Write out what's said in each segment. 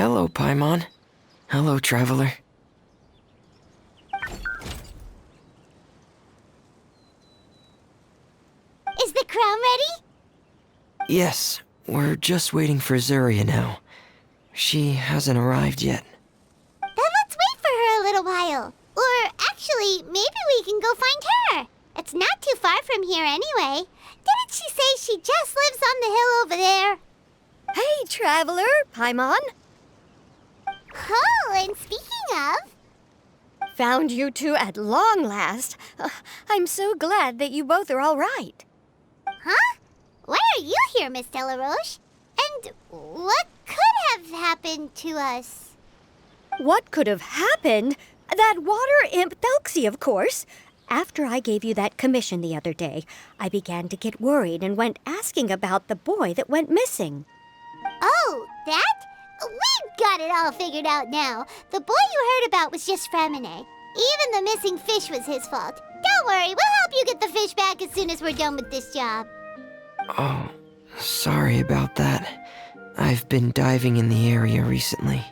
Hello, Paimon. Hello, traveler. Is the crown ready? Yes, we're just waiting for Zuria now. She hasn't arrived yet. Then let's wait for her a little while. Or actually, maybe we can go find her. It's not too far from here anyway. Didn't she say she just lives on the hill over there? Hey, traveler, Paimon. Oh, and speaking of... Found you two at long last. I'm so glad that you both are all right. Huh? Why are you here, Miss Delaroche? And what could have happened to us? What could have happened? That water imp Thelxie, of course. After I gave you that commission the other day, I began to get worried and went asking about the boy that went missing. Oh, that? We've got it all figured out now. The boy you heard about was just Fremine. Even the missing fish was his fault. Don't worry, we'll help you get the fish back as soon as we're done with this job. Oh, sorry about that. I've been diving in the area recently.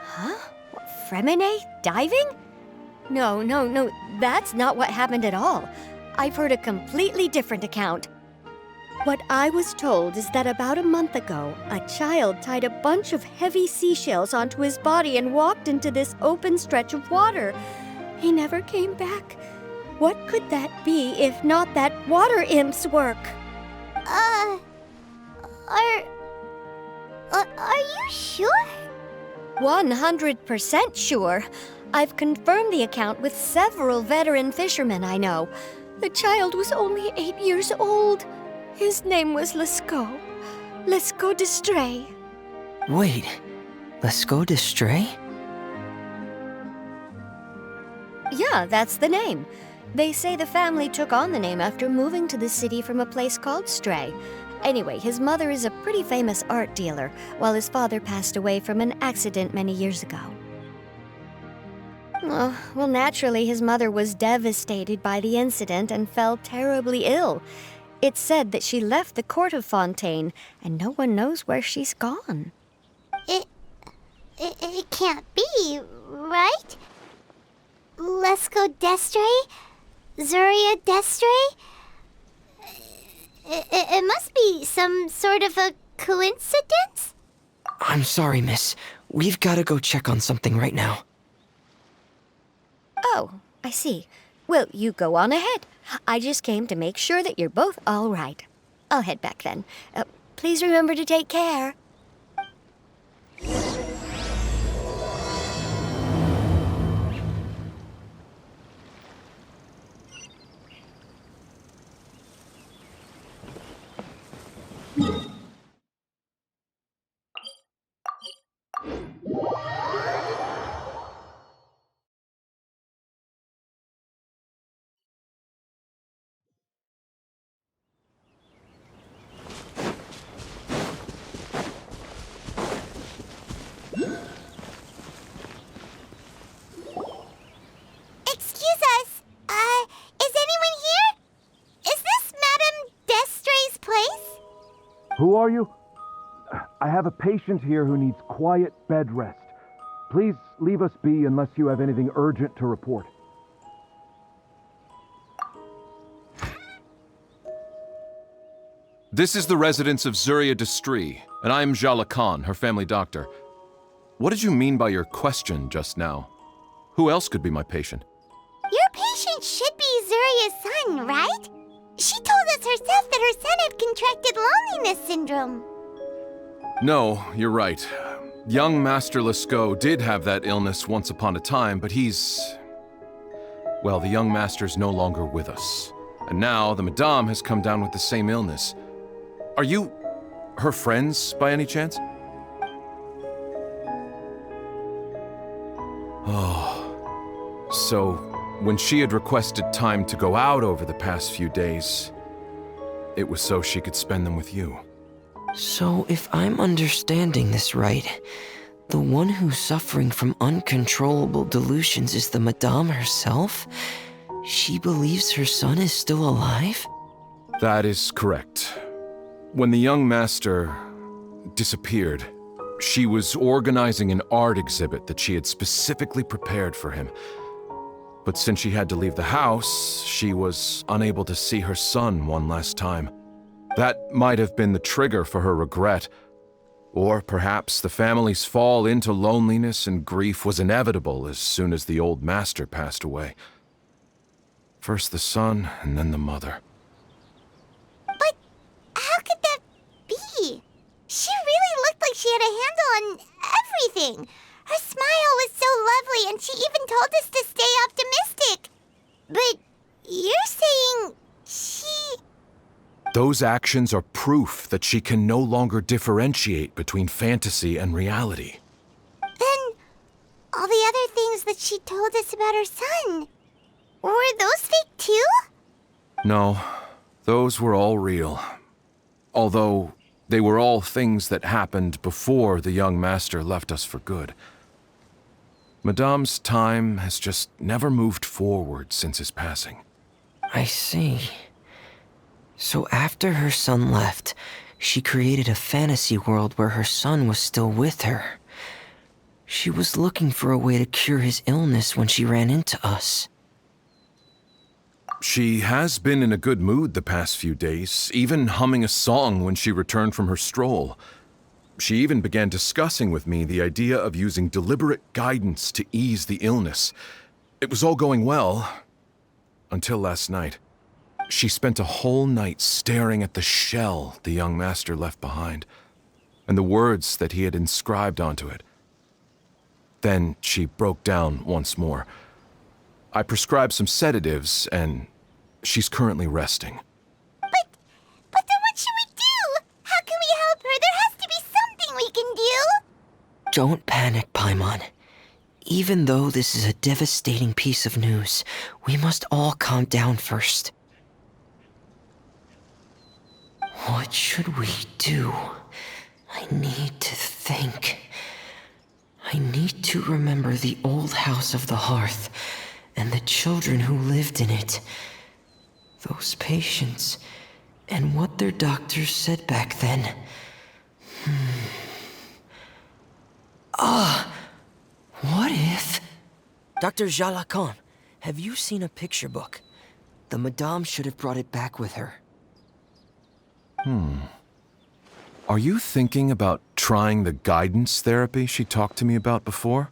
Huh? Fremine diving? No, that's not what happened at all. I've heard a completely different account. What I was told is that about a month ago, a child tied a bunch of heavy seashells onto his body and walked into this open stretch of water. He never came back. What could that be if not that water imp's work? Are you sure? 100% sure. I've confirmed the account with several veteran fishermen I know. The child was only 8 years old. His name was Lescaut. Lescaut d'Estray. Wait, Lescaut d'Estray? Yeah, that's the name. They say the family took on the name after moving to the city from a place called Stray. Anyway, his mother is a pretty famous art dealer, while his father passed away from an accident many years ago. Oh, well, naturally, his mother was devastated by the incident and fell terribly ill. It's said that she left the court of Fontaine, and no one knows where she's gone. It can't be, right? Lescaut d'Estray? Zuria d'Estray? It must be some sort of a coincidence? I'm sorry, miss. We've got to go check on something right now. Oh, I see. Well, you go on ahead. I just came to make sure that you're both all right. I'll head back then. Please remember to take care. Excuse us. Is anyone here? Is this Madame d'Estray's place? Who are you? I have a patient here who needs quiet bed rest. Please leave us be unless you have anything urgent to report. This is the residence of Zuria d'Estray, and I'm Jala Khan, her family doctor. What did you mean by your question just now? Who else could be my patient? Your patient should be Zuria's son, right? She told us herself that her son had contracted loneliness syndrome. No, you're right. Young Master Lescaut did have that illness once upon a time, but well, the young master's no longer with us. And now the Madame has come down with the same illness. Are you her friends, by any chance? Oh, so when she had requested time to go out over the past few days, it was so she could spend them with you. So, if I'm understanding this right, the one who's suffering from uncontrollable delusions is the Madame herself? She believes her son is still alive? That is correct. When the young master disappeared, She was organizing an art exhibit that she had specifically prepared for him. But since she had to leave the house, she was unable to see her son one last time. That might have been the trigger for her regret. Or perhaps the family's fall into loneliness and grief was inevitable as soon as the old master passed away. First the son, and then the mother. But how could that be? She really looked like she had a handle on everything. Her smile was so lovely, and she even told us to stay optimistic. But you're saying she... Those actions are proof that she can no longer differentiate between fantasy and reality. Then all the other things that she told us about her son, were those fake too? No, those were all real. Although they were all things that happened before the young master left us for good. Madame's time has just never moved forward since his passing. I see. So after her son left, she created a fantasy world where her son was still with her. She was looking for a way to cure his illness when she ran into us. She has been in a good mood the past few days, even humming a song when she returned from her stroll. She even began discussing with me the idea of using deliberate guidance to ease the illness. It was all going well, until last night. She spent a whole night staring at the shell the young master left behind, and the words that he had inscribed onto it. Then she broke down once more. I prescribed some sedatives, and she's currently resting. But then what should we do? How can we help her? There has to be something we can do. Don't panic, Paimon. Even though this is a devastating piece of news, we must all calm down first. What should we do? I need to think. I need to remember the old house of the hearth and the children who lived in it. Those patients and what their doctors said back then. What if... Dr. Jalacan, have you seen a picture book? The Madame should have brought it back with her. Are you thinking about trying the guidance therapy she talked to me about before?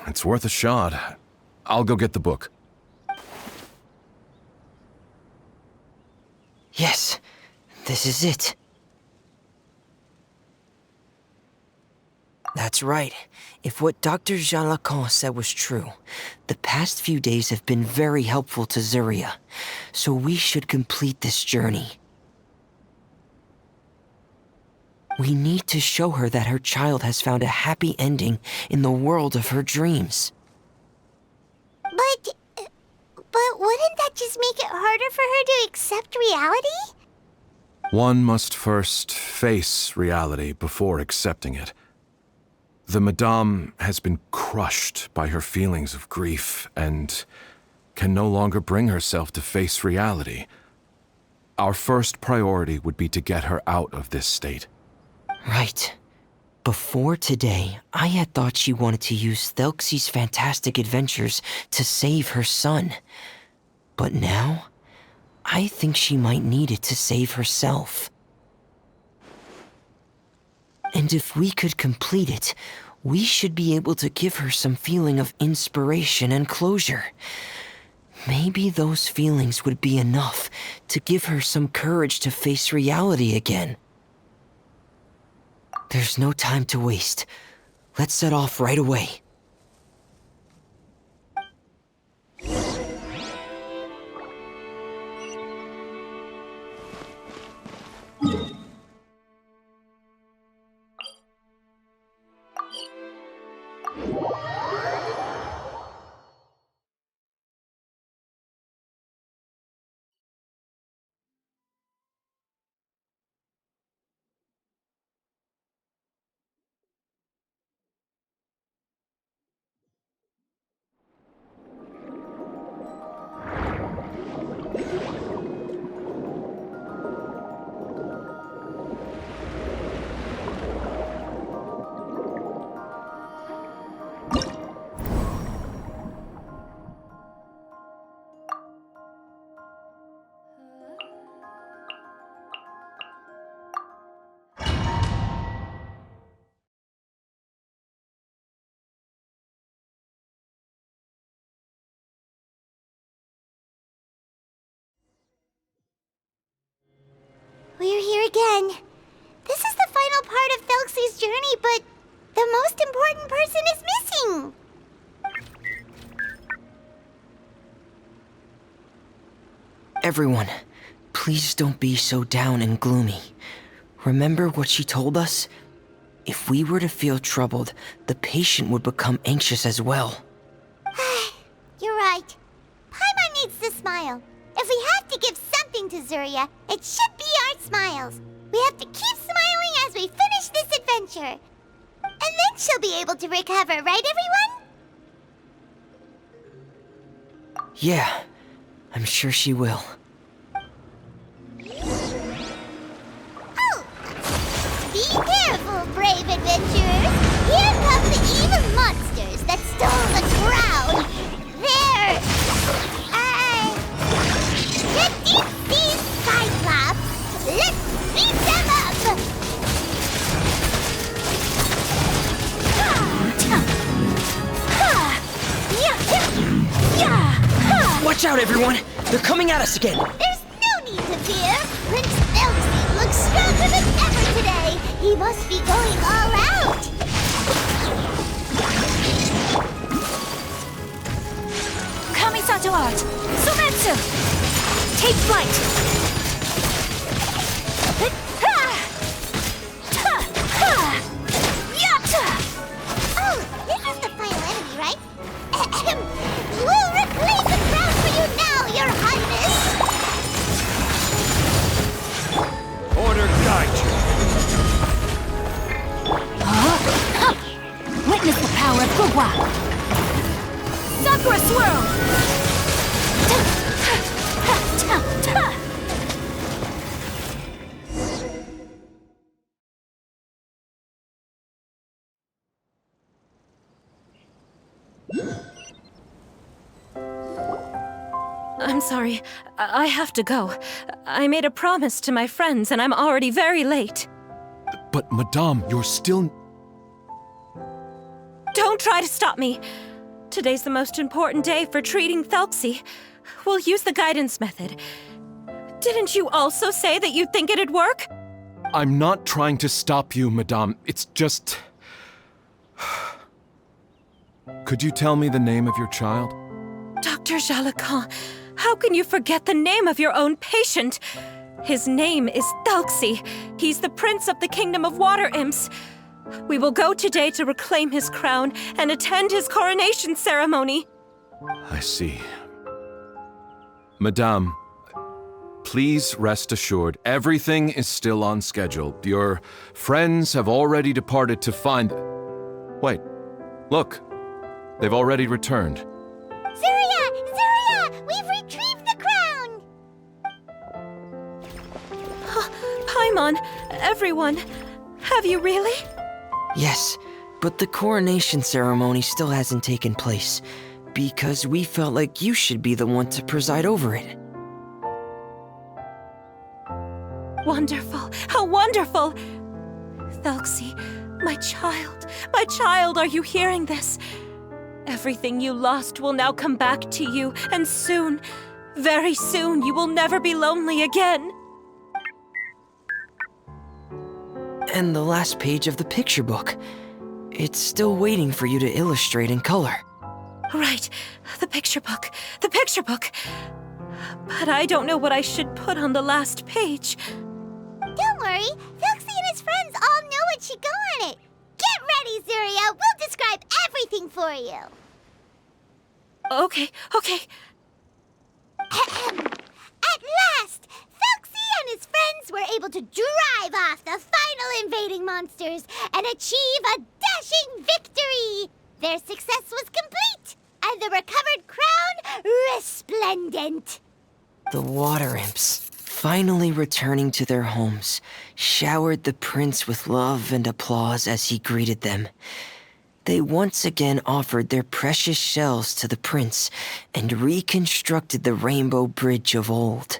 It's worth a shot. I'll go get the book. Yes, this is it. That's right. If what Dr. Jalacan said was true, the past few days have been very helpful to Zuria, so we should complete this journey. We need to show her that her child has found a happy ending in the world of her dreams. But wouldn't that just make it harder for her to accept reality? One must first face reality before accepting it. The Madame has been crushed by her feelings of grief and can no longer bring herself to face reality. Our first priority would be to get her out of this state. Right. Before today, I had thought she wanted to use Thelxie's fantastic adventures to save her son. But now, I think she might need it to save herself. And if we could complete it, we should be able to give her some feeling of inspiration and closure. Maybe those feelings would be enough to give her some courage to face reality again. There's no time to waste. Let's set off right away. We're here again. This is the final part of Thelxie's journey, but the most important person is missing. Everyone, please don't be so down and gloomy. Remember what she told us? If we were to feel troubled, the patient would become anxious as well. You're right. Paimon needs to smile. If we have to give something to Zuria, it should be our smiles. We have to keep smiling as we finish this adventure. And then she'll be able to recover, right, everyone? Yeah, I'm sure she will. Oh! Be careful, brave adventurers! Here come the evil monsters that stole the crown! There! The deep-sea Cyclops! Let's beat them up! Watch out, everyone! They're coming at us again! There's no need to fear! Prince Thelxie looks stronger than ever today! He must be going all out! Kamisato art! Sumetsu! Take flight! Oh, this is the final enemy, right? We'll reclaim the crown for you now, Your Highness! Order guide you. Witness the power of Gugwa! Sakura Swirl! I'm sorry. I have to go. I made a promise to my friends, and I'm already very late. But, Madame, you're still... Don't try to stop me. Today's the most important day for treating Thelxie. We'll use the guidance method. Didn't you also say that you think it'd work? I'm not trying to stop you, Madame. It's just... Could you tell me the name of your child? Dr. Jalacan, how can you forget the name of your own patient? His name is Thelxie. He's the prince of the kingdom of water imps. We will go today to reclaim his crown and attend his coronation ceremony. I see. Madame, please rest assured, everything is still on schedule. Your friends have already departed to find... Wait, look. They've already returned. Zuria! Zuria! We've retrieved the crown! Paimon, everyone, have you really? Yes, but the coronation ceremony still hasn't taken place, because we felt like you should be the one to preside over it. Wonderful! How wonderful! Thelxie, my child, are you hearing this? Everything you lost will now come back to you, and soon, very soon, you will never be lonely again. And the last page of the picture book. It's still waiting for you to illustrate in color. Right, the picture book. But I don't know what I should put on the last page. Don't worry, Thelxie and his friends all know what should go on it. Get ready, Zuria! We'll describe everything for you. Okay. At last, Thelxie and his friends were able to drive off the final invading monsters and achieve a dashing victory! Their success was complete, and the recovered crown resplendent. The water imps, finally returning to their homes, showered the prince with love and applause as he greeted them. They once again offered their precious shells to the prince and reconstructed the rainbow bridge of old.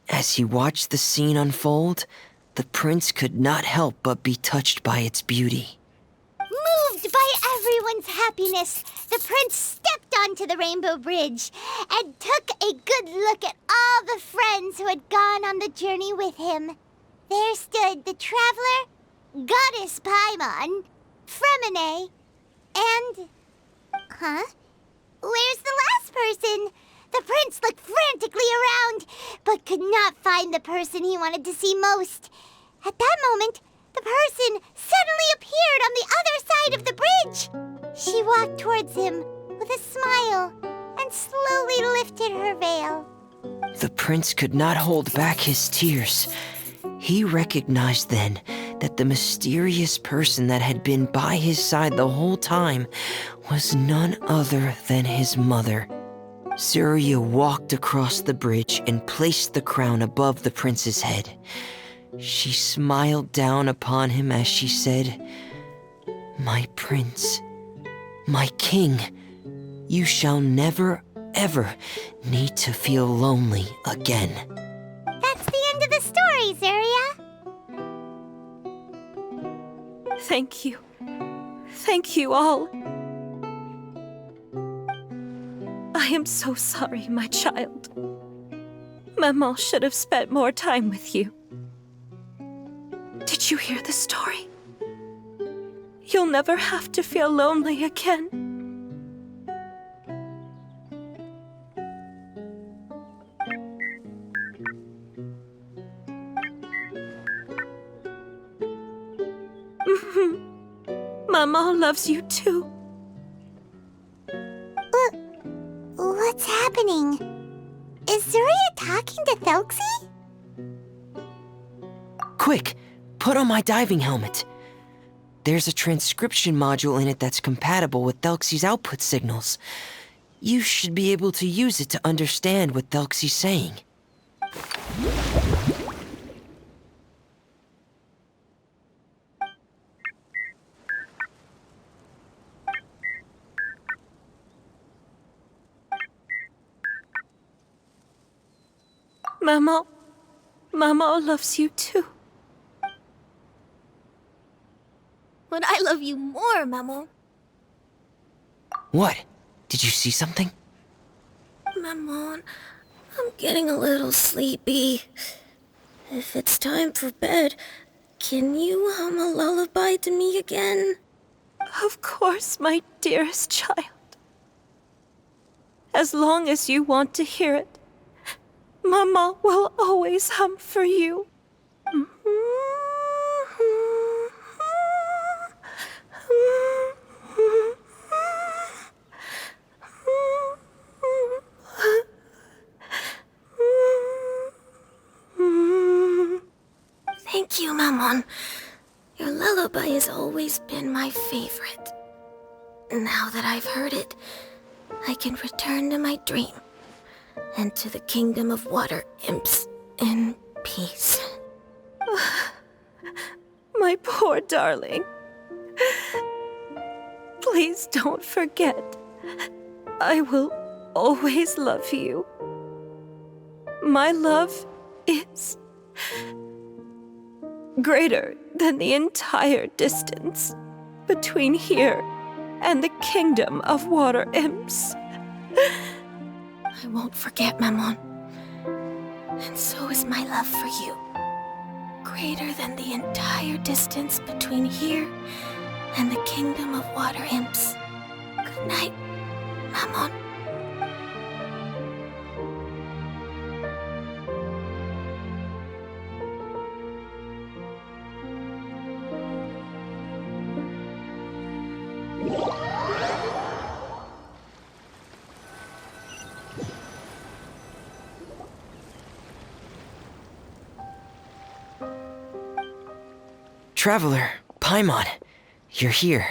As he watched the scene unfold, the prince could not help but be touched by its beauty. Moved by everyone's happiness, the prince stepped onto the rainbow bridge and took a good look at all the friends who had gone on the journey with him. there stood the traveler, Goddess Paimon, Fremine, and... Huh? Where's the last person? The prince looked frantically around, but could not find the person he wanted to see most. At that moment, the person suddenly appeared on the other side of the bridge. She walked towards him with a smile and slowly lifted her veil. The prince could not hold back his tears. He recognized then that the mysterious person that had been by his side the whole time was none other than his mother. Zuria walked across the bridge and placed the crown above the prince's head. She smiled down upon him as she said, "My prince, my king, you shall never, ever need to feel lonely again." That's the end of the story, Zuria. Thank you. Thank you all. I am so sorry, my child. Maman should have spent more time with you. Did you hear the story? You'll never have to feel lonely again. Maman loves you too. What's happening? Is Zuria talking to Thelxie? Quick, put on my diving helmet. There's a transcription module in it that's compatible with Thelxie's output signals. You should be able to use it to understand what Thelxie's saying. Mama loves you too. But I love you more, Maman. What? Did you see something? Maman, I'm getting a little sleepy. If it's time for bed, can you hum a lullaby to me again? Of course, my dearest child. As long as you want to hear it, Mama will always hum for you. Thank you, Maman. Your lullaby has always been my favorite. Now that I've heard it, I can return to my dream and to the kingdom of water imps in peace. My poor darling. Please don't forget. I will always love you. My love is greater than the entire distance between here and the kingdom of water imps. I won't forget, Maman. And so is my love for you. Greater than the entire distance between here and the kingdom of water imps. Good night, Maman. Traveler, Paimon, you're here.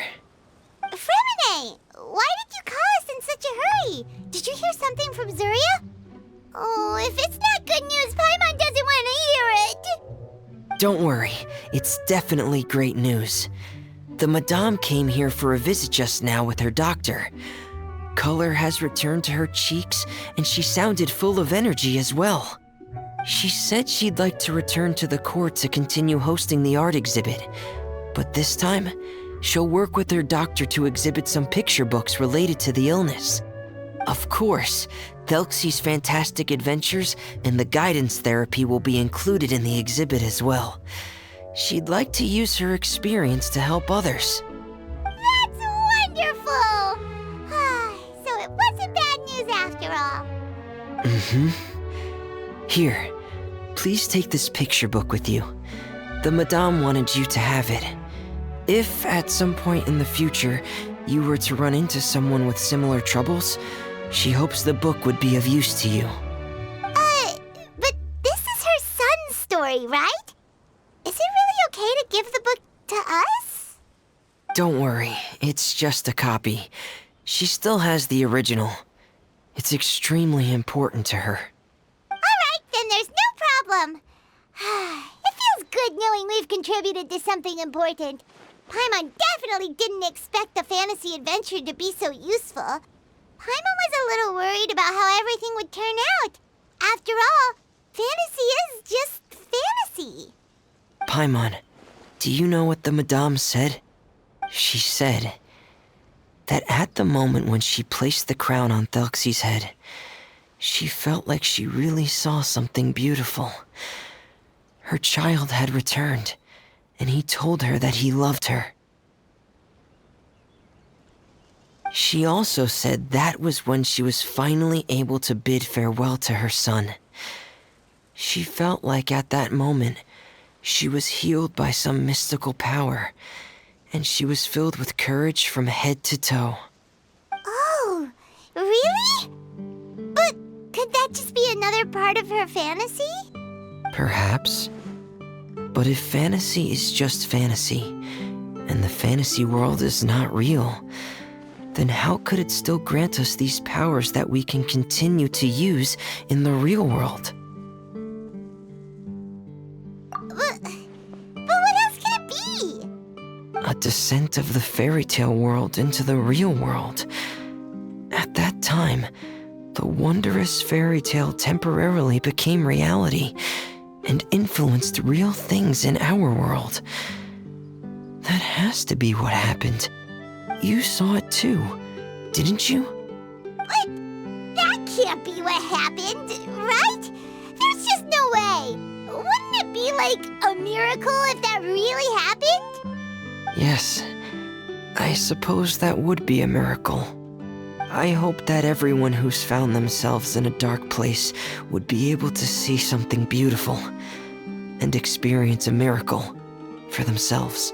Fremine, why did you call us in such a hurry? Did you hear something from Zuria? Oh, if it's not good news, Paimon doesn't want to hear it. Don't worry, it's definitely great news. The Madame came here for a visit just now with her doctor. Color has returned to her cheeks, and she sounded full of energy as well. She said she'd like to return to the court to continue hosting the art exhibit. But this time, she'll work with her doctor to exhibit some picture books related to the illness. Of course, Thelxie's fantastic adventures and the guidance therapy will be included in the exhibit as well. She'd like to use her experience to help others. That's wonderful! So it wasn't bad news after all. Here, please take this picture book with you. The Madame wanted you to have it. If, at some point in the future, you were to run into someone with similar troubles, she hopes the book would be of use to you. But this is her son's story, right? Is it really okay to give the book to us? Don't worry, it's just a copy. She still has the original. It's extremely important to her. Alright, then there's no problem. It feels good knowing we've contributed to something important. Paimon definitely didn't expect the fantasy adventure to be so useful. Paimon was a little worried about how everything would turn out. After all, fantasy is just fantasy. Paimon, do you know what the Madame said? She said that at the moment when she placed the crown on Thelxie's head, she felt like she really saw something beautiful. Her child had returned, and he told her that he loved her. She also said that was when she was finally able to bid farewell to her son. She felt like at that moment, she was healed by some mystical power, and she was filled with courage from head to toe. Oh, really? But could that just be another part of her fantasy? Perhaps. But if fantasy is just fantasy, and the fantasy world is not real, then how could it still grant us these powers that we can continue to use in the real world? But what else could it be? A descent of the fairy tale world into the real world. At that time, the wondrous fairy tale temporarily became reality and influenced real things in our world. That has to be what happened. You saw it too, didn't you? What? That can't be what happened, right? There's just no way. Wouldn't it be like a miracle if that really happened? Yes, I suppose that would be a miracle. I hope that everyone who's found themselves in a dark place would be able to see something beautiful and experience a miracle for themselves.